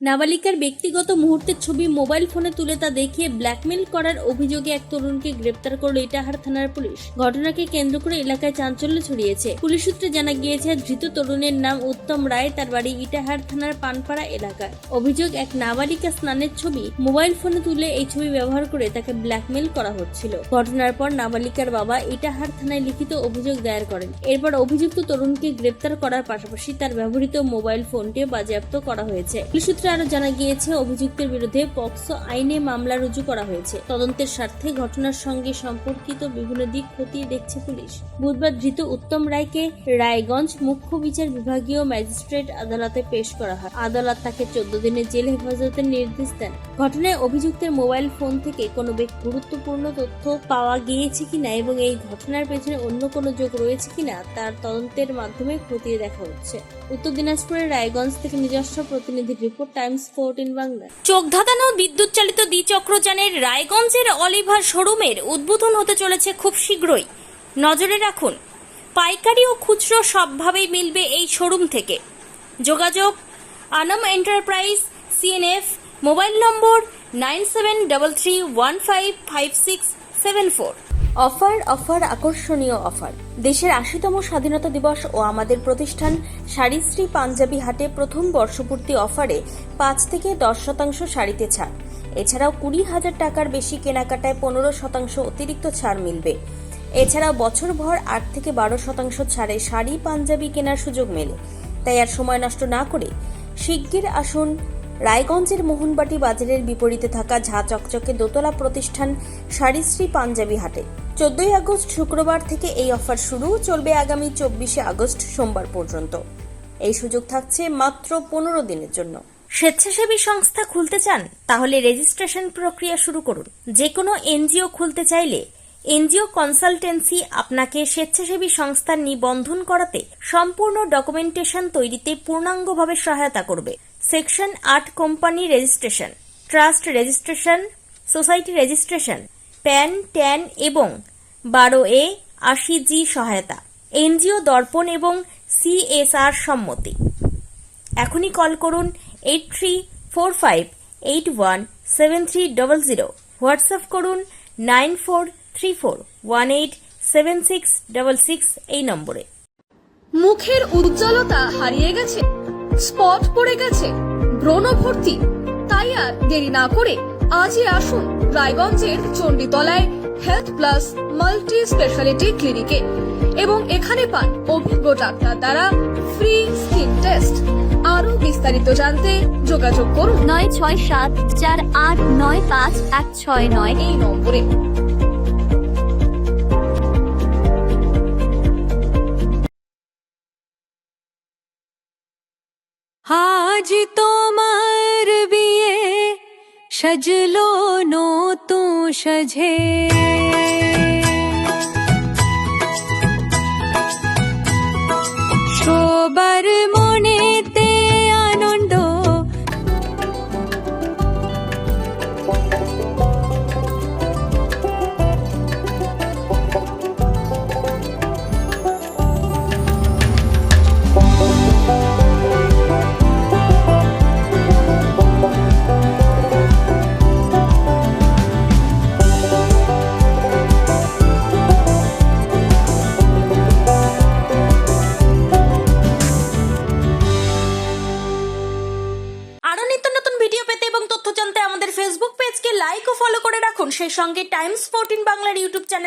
নাবালিকার ব্যক্তিগত মুহূর্তের ছবি মোবাইল ফোনে তুলে তা দেখিয়ে ব্ল্যাকমেল করার অভিযোগে এক তরুণকে গ্রেপ্তার করল ইটাহার থানার পুলিশ। ঘটনাকে কেন্দ্র করে এলাকায় চাঞ্চল্য ছড়িয়েছে। পুলিশ সূত্রে জানা গিয়েছে, ধৃত তরুণের নাম উত্তম রায়, তার বাড়ি ইটাহার থানার পানপাড়া এলাকায়। অভিযোগ, এক নাবালিকা স্নানের ছবি মোবাইল ফোনে তুলে এই ছবি ব্যবহার করে তাকে ব্ল্যাকমেল করা হচ্ছিল। ঘটনার পর নাবালিকার বাবা ইটাহার থানায় লিখিত অভিযোগ দায়ের করেন। এরপর অভিযুক্ত তরুণকে গ্রেপ্তার করার পাশাপাশি তার ব্যবহৃত মোবাইল ফোনটিও বাজেয়াপ্ত করা হয়েছে। পুলিশ সূত্রে আরো জানা গিয়েছে, অভিযুক্তের বিরুদ্ধে পক্সো আইনে মামলা রুজু করা হয়েছে। তদন্তের স্বার্থে ঘটনার সঙ্গে সম্পর্কিত বিভিন্ন দিক খতিয়ে দেখছে পুলিশ। বুধবার ধৃত উত্তম রায়কে রায়গঞ্জ মুখ্য বিচার বিভাগীয় ম্যাজিস্ট্রেট আদালতে পেশ করা হয়। আদালত তাকে 14 দিনের জেল হেফাজতের নির্দেশ দেন। ঘটনায় অভিযুক্তের মোবাইল ফোন থেকে কোনো গুরুত্বপূর্ণ তথ্য পাওয়া গিয়েছে কিনা এবং এই ঘটনার পেছনে অন্য কোনো যোগ রয়েছে কিনা তার তদন্তের মাধ্যমে খতিয়ে দেখা হচ্ছে। উত্তর দিনাজপুরের রায়গঞ্জ থেকে নিজস্ব প্রতিনিধি রিপোর্ট, টাইমস 14 বাংলা। চোখ ধাঁধানো বিদ্যুৎ চালিত দ্বিচক্রযানের রায়গঞ্জের অলিভার শোরুমের উদ্বোধন হতে চলেছে খুব শীঘ্রই। নজরে রাখুন, পাইকারি ও খুচরো সবভাবেই মিলবে এই শোরুম থেকে। যোগাযোগ আনাম এন্টারপ্রাইজ, সিএনএফ, মোবাইল নম্বর 9733155674। অফার আকর্ষণীয় অফার। দেশের 80তম স্বাধীনতা দিবস ও আমাদের প্রতিষ্ঠান শাড়িশ্রী পাঞ্জাবি হাটে প্রথম বর্ষপূর্তি অফারে 5 থেকে 10% শাড়িতে ছাড়। এছাড়াও 20,000 টাকার বেশি কেনাকাটায় 15% অতিরিক্ত ছাড় মিলবে। এছাড়াও বছরভর 8 থেকে 12% ছাড়ে শাড়ি পাঞ্জাবি কেনার সুযোগ মেলে। তাই আর সময় নষ্ট না করে শিগগির আসুন রায়গঞ্জের মোহনবাটি বাজারের বিপরীতে থাকা ঝা চকচকে দোতলা প্রতিষ্ঠান শাড়িশ্রী পাঞ্জাবি হাটে। 14 আগস্ট শুক্রবার থেকে এই অফার শুরু, চলবে আগামী 24 আগস্ট সোমবার পর্যন্ত। এই সুযোগ থাকছে মাত্র 15 দিনের জন্য। স্বেচ্ছাসেবী সংস্থা খুলতে চান? তাহলে রেজিস্ট্রেশন প্রক্রিয়া শুরু করুন। যে কোনো এনজিও খুলতে চাইলে এনজিও কনসালটেন্সি আপনাকে স্বেচ্ছাসেবী সংস্থার নিবন্ধন করাতে, সম্পূর্ণ ডকুমেন্টেশন তৈরিতে পূর্ণাঙ্গভাবে সহায়তা করবে। Section 8 company registration, trust registration, society registration, pan, tan এবং 12A 80G সহায়তা, এনজিও দর্পণ এবং CSR সম্মতি। এখনই কল করুন 8345817300। হোয়াটসঅ্যাপ করুন 9434187666 এই নম্বরে। মুখের উজ্জ্বলতা হারিয়ে গেছে, স্পট পড়ে গেছে, ব্রণ ভর্তি, তাই আর দেরি না করে আজই আসুন রায়গঞ্জের চণ্ডীতলায় হেলথ প্লাস মাল্টি স্পেশালিটি ক্লিনিকে এবং এখানে পান অভিজ্ঞ ডাক্তার দ্বারা ফ্রি স্কিন টেস্ট। আরো বিস্তারিত জানতে যোগাযোগ করুন 9674895169 এই নম্বরে। আজ তোমার বিয়ে সাজলো নতুন সাজে, সবার মনেতে আনন্দ, আরো নিত্য নতুন ভিডিও পেতে এবং তথ্য জানতে আমাদের ফেসবুক পেজকে লাইক ও ফলো করে রাখুন। সেই সঙ্গে টাইমস 14 বাংলার ইউটিউব চ্যানেল